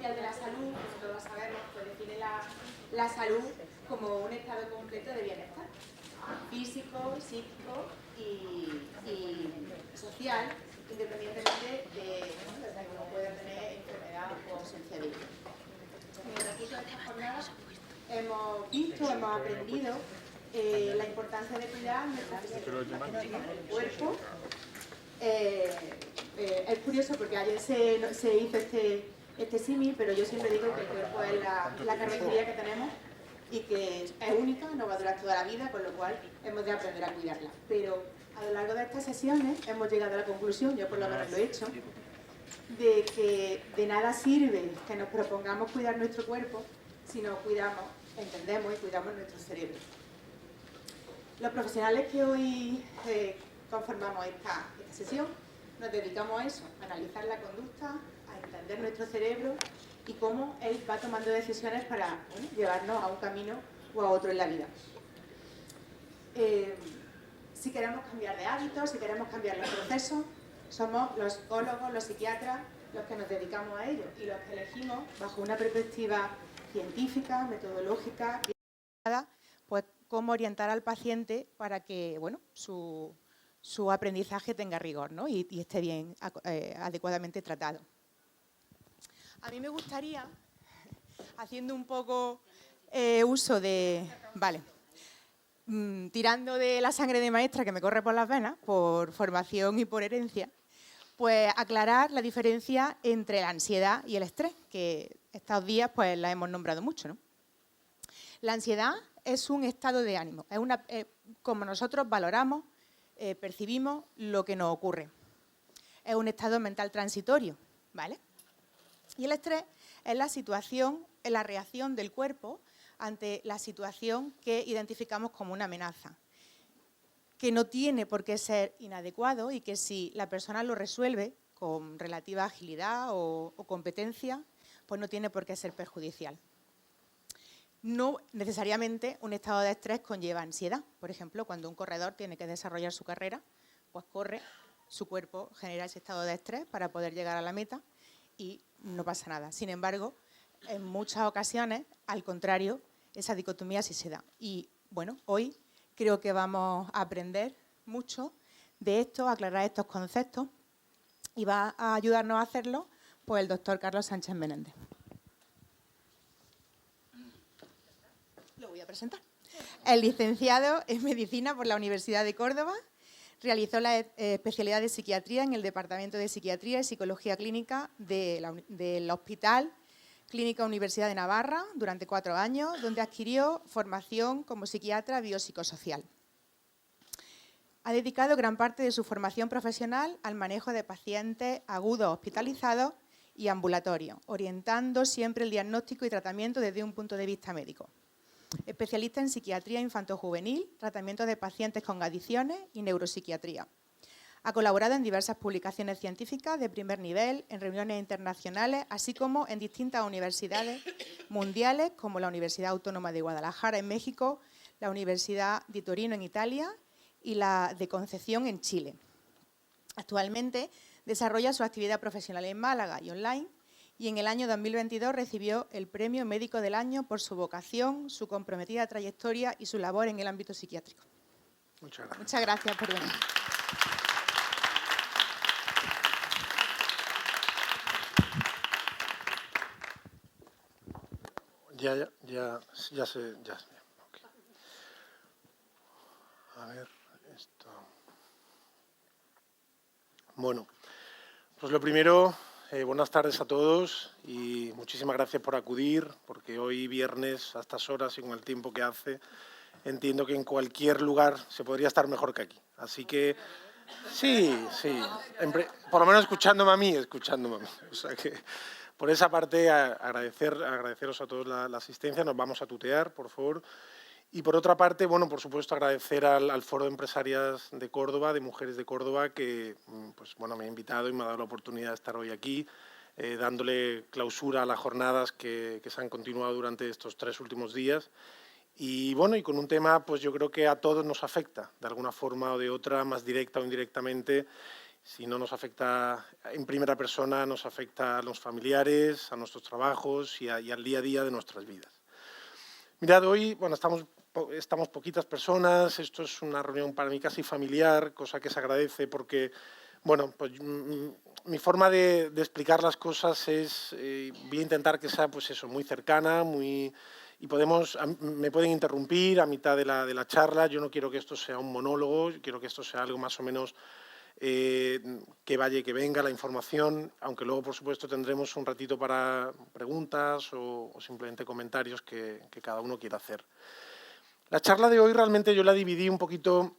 Mundial de la Salud, como todos sabemos, pues define la salud como un estado completo de bienestar físico, psíquico y social, independientemente de que uno pueda tener enfermedad o ausencia de ella. En el transcurso de estas jornadas hemos visto, hemos aprendido la importancia de cuidar nuestra fisiología, el cuerpo. Es curioso porque ayer se hizo este símil, pero yo siempre digo que el cuerpo es la carrocería que tenemos y que es única, nos va a durar toda la vida, con lo cual hemos de aprender a cuidarla. Pero a lo largo de estas sesiones hemos llegado a la conclusión, yo por lo menos lo he hecho, de que de nada sirve que nos propongamos cuidar nuestro cuerpo si no cuidamos, entendemos y cuidamos nuestro cerebro. Los profesionales que hoy conformamos esta sesión nos dedicamos a eso, a analizar la conducta, a entender nuestro cerebro y cómo él va tomando decisiones para llevarnos a un camino o a otro en la vida. Si queremos cambiar de hábitos, si queremos cambiar los procesos, somos los psicólogos, los psiquiatras, los que nos dedicamos a ello y los que elegimos bajo una perspectiva científica, metodológica, pues cómo orientar al paciente para que su aprendizaje tenga rigor, ¿no? y esté bien, adecuadamente tratado. A mí me gustaría, haciendo un poco uso de... tirando de la sangre de maestra que me corre por las venas, por formación y por herencia, pues aclarar la diferencia entre la ansiedad y el estrés, que estos días pues la hemos nombrado mucho, ¿no? La ansiedad es un estado de ánimo, es como nosotros valoramos, percibimos lo que nos ocurre. Es un estado mental transitorio, ¿vale? Y el estrés es la situación, es la reacción del cuerpo ante la situación que identificamos como una amenaza, que no tiene por qué ser inadecuado y que si la persona lo resuelve con relativa agilidad o competencia, pues no tiene por qué ser perjudicial. No necesariamente un estado de estrés conlleva ansiedad. Por ejemplo, cuando un corredor tiene que desarrollar su carrera, pues corre, su cuerpo genera ese estado de estrés para poder llegar a la meta y no pasa nada. Sin embargo, en muchas ocasiones, al contrario, esa dicotomía sí se da. Y bueno, hoy creo que vamos a aprender mucho de esto, a aclarar estos conceptos y va a ayudarnos a hacerlo pues el doctor Carlos Sánchez Menéndez. Lo voy a presentar. Es licenciado en Medicina por la Universidad de Córdoba. Realizó la especialidad de Psiquiatría en el Departamento de Psiquiatría y Psicología Clínica del Hospital Clínica Universidad de Navarra durante 4 años, donde adquirió formación como psiquiatra biopsicosocial. Ha dedicado gran parte de su formación profesional al manejo de pacientes agudos hospitalizados y ambulatorios, orientando siempre el diagnóstico y tratamiento desde un punto de vista médico. Especialista en psiquiatría infantojuvenil, tratamiento de pacientes con adicciones y neuropsiquiatría. Ha colaborado en diversas publicaciones científicas de primer nivel, en reuniones internacionales, así como en distintas universidades mundiales, como la Universidad Autónoma de Guadalajara en México, la Universidad de Torino en Italia y la de Concepción en Chile. Actualmente desarrolla su actividad profesional en Málaga y online, y en el año 2022 recibió el Premio Médico del Año por su vocación, su comprometida trayectoria y su labor en el ámbito psiquiátrico. Muchas gracias. Muchas gracias por venir. Ya sé. Okay. A ver, esto. Bueno, pues lo primero, buenas tardes a todos y muchísimas gracias por acudir, porque hoy viernes a estas horas y con el tiempo que hace, entiendo que en cualquier lugar se podría estar mejor que aquí. Así que sí, por lo menos escuchándome a mí. O sea que por esa parte agradeceros a todos la asistencia, nos vamos a tutear, por favor. Y por otra parte, bueno, por supuesto, agradecer al Foro de Empresarias de Córdoba, de Mujeres de Córdoba, que pues, bueno, me ha invitado y me ha dado la oportunidad de estar hoy aquí, dándole clausura a las jornadas que se han continuado durante estos 3 últimos días. Y bueno, y con un tema, pues yo creo que a todos nos afecta, de alguna forma o de otra, más directa o indirectamente, Si no nos afecta en primera persona, nos afecta a los familiares, a nuestros trabajos y al día a día de nuestras vidas. Mirad, hoy bueno, estamos poquitas personas, esto es una reunión para mí casi familiar, cosa que se agradece porque bueno, pues mi forma de explicar las cosas es, voy a intentar que sea pues eso, muy cercana, y me pueden interrumpir a mitad de la charla. Yo no quiero que esto sea un monólogo, quiero que esto sea algo más o menos que vaya y que venga la información, aunque luego, por supuesto, tendremos un ratito para preguntas o simplemente comentarios que cada uno quiera hacer. La charla de hoy realmente yo la dividí un poquito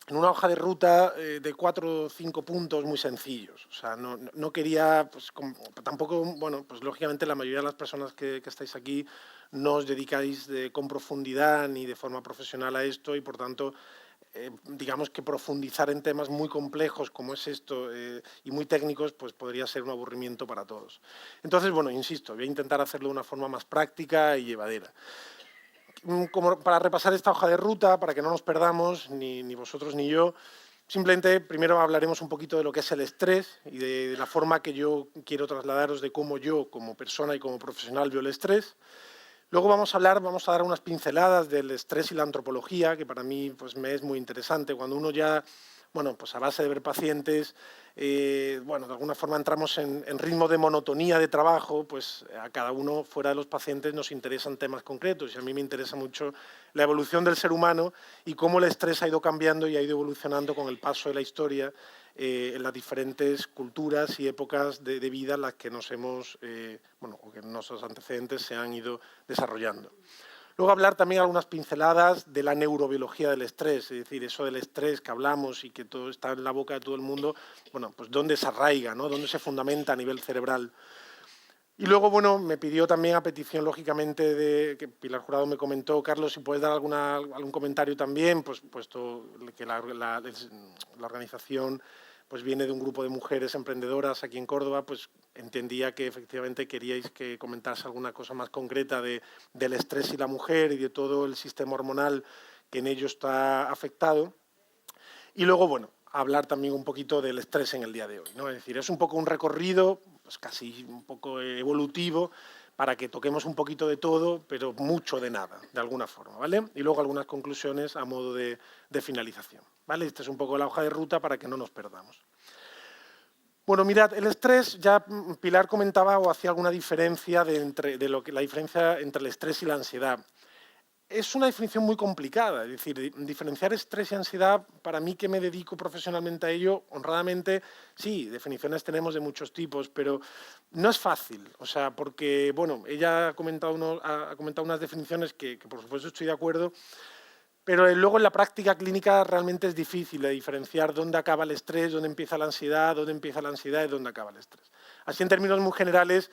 en una hoja de ruta de 4 o 5 puntos muy sencillos. O sea, no quería, pues, tampoco, bueno, pues lógicamente la mayoría de las personas que estáis aquí no os dedicáis con profundidad ni de forma profesional a esto y, por tanto, digamos que profundizar en temas muy complejos como es esto y muy técnicos, pues podría ser un aburrimiento para todos. Entonces, bueno, insisto, voy a intentar hacerlo de una forma más práctica y llevadera. Como para repasar esta hoja de ruta, para que no nos perdamos, ni vosotros ni yo, simplemente primero hablaremos un poquito de lo que es el estrés y de la forma que yo quiero trasladaros de cómo yo, como persona y como profesional, veo el estrés. Luego vamos a dar unas pinceladas del estrés y la antropología, que para mí pues, me es muy interesante. Cuando uno ya, bueno, pues a base de ver pacientes, bueno, de alguna forma entramos en ritmo de monotonía de trabajo, pues a cada uno fuera de los pacientes nos interesan temas concretos y a mí me interesa mucho la evolución del ser humano y cómo el estrés ha ido cambiando y ha ido evolucionando con el paso de la historia en las diferentes culturas y épocas de vida en las que nos hemos, bueno, o que nuestros antecedentes se han ido desarrollando. Luego hablar también algunas pinceladas de la neurobiología del estrés, es decir, eso del estrés que hablamos y que todo está en la boca de todo el mundo, bueno, pues dónde se arraiga, ¿no? Dónde se fundamenta a nivel cerebral. Y luego, bueno, me pidió también a petición, lógicamente, que Pilar Jurado me comentó, Carlos, si puedes dar algún comentario también, pues puesto que la organización pues viene de un grupo de mujeres emprendedoras aquí en Córdoba, pues entendía que efectivamente queríais que comentase alguna cosa más concreta del estrés y la mujer y de todo el sistema hormonal que en ello está afectado. Y luego, bueno, hablar también un poquito del estrés en el día de hoy, ¿no? Es decir, es un poco un recorrido, pues casi un poco evolutivo, para que toquemos un poquito de todo, pero mucho de nada, de alguna forma, ¿vale? Y luego algunas conclusiones a modo de finalización, ¿vale? Esta es un poco la hoja de ruta para que no nos perdamos. Bueno, mirad, el estrés, ya Pilar comentaba o hacía alguna diferencia la diferencia entre el estrés y la ansiedad. Es una definición muy complicada, es decir, diferenciar estrés y ansiedad, para mí que me dedico profesionalmente a ello, honradamente, sí, definiciones tenemos de muchos tipos, pero no es fácil, o sea, porque, bueno, ella ha comentado unas definiciones que por supuesto estoy de acuerdo, pero luego en la práctica clínica realmente es difícil de diferenciar dónde acaba el estrés, dónde empieza la ansiedad y dónde acaba el estrés. Así, en términos muy generales,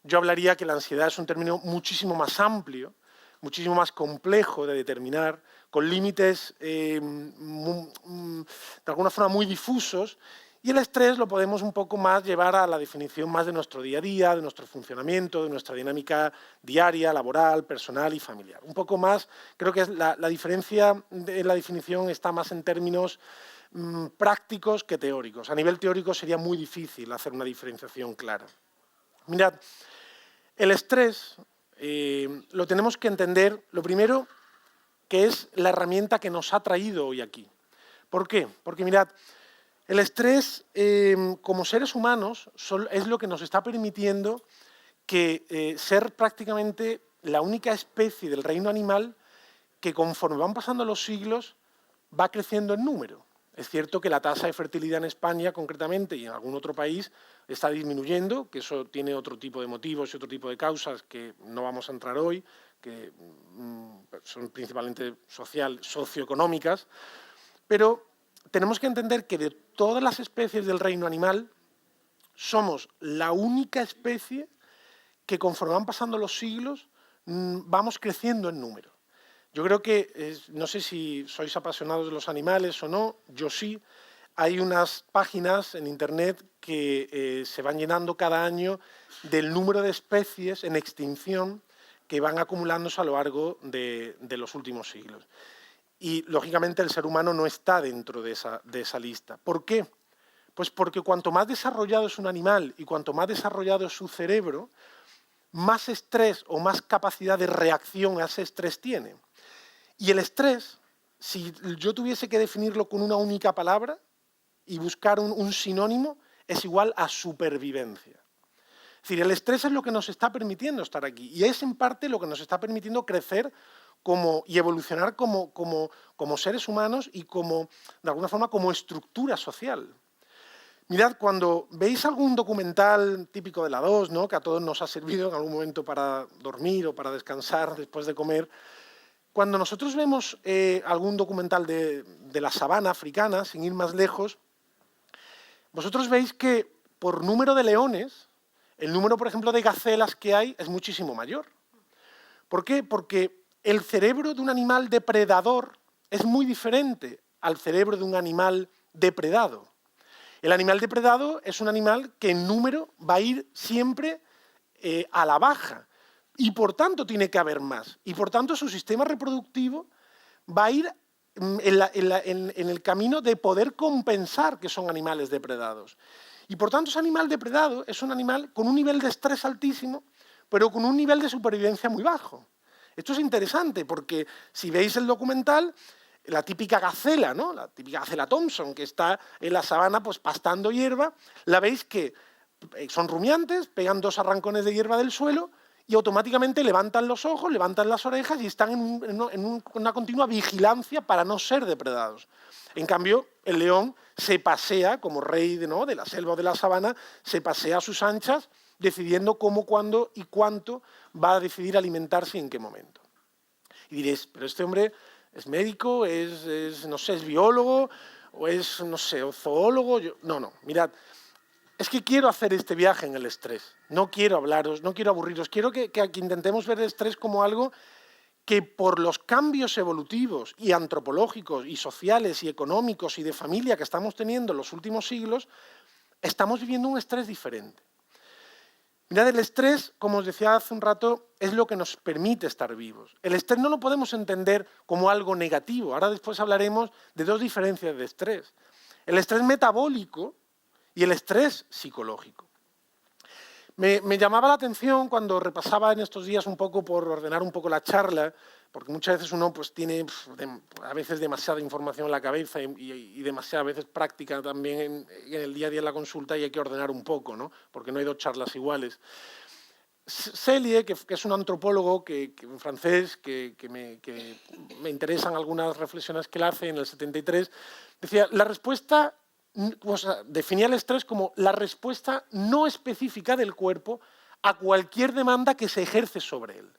yo hablaría que la ansiedad es un término muchísimo más amplio, muchísimo más complejo de determinar, con límites de alguna forma muy difusos, y el estrés lo podemos un poco más llevar a la definición más de nuestro día a día, de nuestro funcionamiento, de nuestra dinámica diaria, laboral, personal y familiar. Un poco más, creo que la diferencia en la definición está más en términos prácticos que teóricos. A nivel teórico sería muy difícil hacer una diferenciación clara. Mirad, el estrés lo tenemos que entender, lo primero, que es la herramienta que nos ha traído hoy aquí. ¿Por qué? Porque mirad, el estrés como seres humanos es lo que nos está permitiendo ser prácticamente la única especie del reino animal que conforme van pasando los siglos va creciendo en número. Es cierto que la tasa de fertilidad en España, concretamente, y en algún otro país, está disminuyendo, que eso tiene otro tipo de motivos y otro tipo de causas que no vamos a entrar hoy, que son principalmente socioeconómicas, pero tenemos que entender que de todas las especies del reino animal, somos la única especie que conforme van pasando los siglos vamos creciendo en número. Yo creo que, no sé si sois apasionados de los animales o no, yo sí. Hay unas páginas en Internet que se van llenando cada año del número de especies en extinción que van acumulándose a lo largo de los últimos siglos. Y, lógicamente, el ser humano no está dentro de esa lista. ¿Por qué? Pues porque cuanto más desarrollado es un animal y cuanto más desarrollado es su cerebro, más estrés o más capacidad de reacción a ese estrés tiene. Y el estrés, si yo tuviese que definirlo con una única palabra y buscar un sinónimo, es igual a supervivencia. Es decir, el estrés es lo que nos está permitiendo estar aquí y es en parte lo que nos está permitiendo crecer y evolucionar como seres humanos y de alguna forma como estructura social. Mirad, cuando veis algún documental típico de la 2, ¿no?, que a todos nos ha servido en algún momento para dormir o para descansar después de comer, cuando nosotros vemos algún documental de la sabana africana, sin ir más lejos, vosotros veis que por número de leones, el número, por ejemplo, de gacelas que hay es muchísimo mayor. ¿Por qué? Porque el cerebro de un animal depredador es muy diferente al cerebro de un animal depredado. El animal depredado es un animal que en número va a ir siempre a la baja y por tanto tiene que haber más. Y por tanto su sistema reproductivo va a ir en el camino de poder compensar que son animales depredados. Y por tanto ese animal depredado es un animal con un nivel de estrés altísimo, pero con un nivel de supervivencia muy bajo. Esto es interesante porque si veis el documental, la típica gacela, ¿no?, la típica gacela Thompson, que está en la sabana pues pastando hierba, la veis que son rumiantes, pegan 2 arrancones de hierba del suelo y automáticamente levantan los ojos, levantan las orejas y están en una continua vigilancia para no ser depredados. En cambio, el león se pasea como rey de la selva o de la sabana, se pasea a sus anchas, decidiendo cómo, cuándo y cuánto va a decidir alimentarse y en qué momento. Y diréis, pero este hombre es médico, no sé, es biólogo o es, no sé, zoólogo. No, mirad, es que quiero hacer este viaje en el estrés. No quiero hablaros, no quiero aburriros, quiero que intentemos ver el estrés como algo que por los cambios evolutivos y antropológicos y sociales y económicos y de familia que estamos teniendo en los últimos siglos, estamos viviendo un estrés diferente. Mirad, el estrés, como os decía hace un rato, es lo que nos permite estar vivos. El estrés no lo podemos entender como algo negativo. Ahora después hablaremos de 2 diferencias de estrés. El estrés metabólico y el estrés psicológico. Me llamaba la atención cuando repasaba en estos días un poco por ordenar un poco la charla, porque muchas veces uno pues, tiene a veces demasiada información en la cabeza y demasiadas veces práctica también en el día a día en la consulta y hay que ordenar un poco, ¿no?, porque no hay 2 charlas iguales. Selye, que es un antropólogo francés que me interesan algunas reflexiones que él hace en el 73, decía, definía el estrés como la respuesta no específica del cuerpo a cualquier demanda que se ejerce sobre él.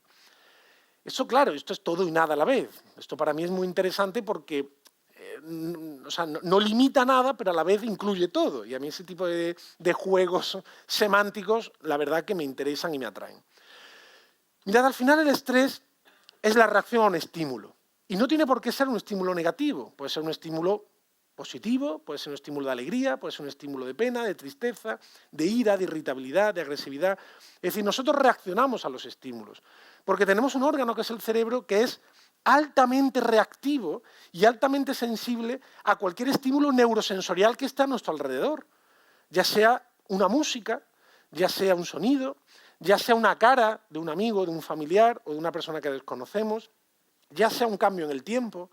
Eso, claro, esto es todo y nada a la vez. Esto para mí es muy interesante porque no limita nada, pero a la vez incluye todo. Y a mí ese tipo de juegos semánticos, la verdad que me interesan y me atraen. Mirad, al final el estrés es la reacción a un estímulo. Y no tiene por qué ser un estímulo negativo. Puede ser un estímulo positivo, puede ser un estímulo de alegría, puede ser un estímulo de pena, de tristeza, de ira, de irritabilidad, de agresividad. Es decir, nosotros reaccionamos a los estímulos, porque tenemos un órgano que es el cerebro que es altamente reactivo y altamente sensible a cualquier estímulo neurosensorial que esté a nuestro alrededor, ya sea una música, ya sea un sonido, ya sea una cara de un amigo, de un familiar o de una persona que desconocemos, ya sea un cambio en el tiempo,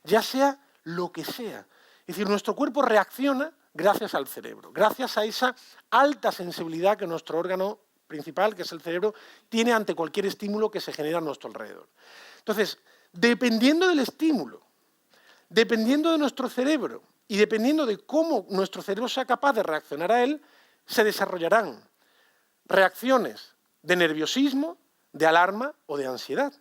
ya sea lo que sea. Es decir, nuestro cuerpo reacciona gracias al cerebro, gracias a esa alta sensibilidad que nuestro órgano principal, que es el cerebro, tiene ante cualquier estímulo que se genera a nuestro alrededor. Entonces, dependiendo del estímulo, dependiendo de nuestro cerebro y dependiendo de cómo nuestro cerebro sea capaz de reaccionar a él, se desarrollarán reacciones de nerviosismo, de alarma o de ansiedad.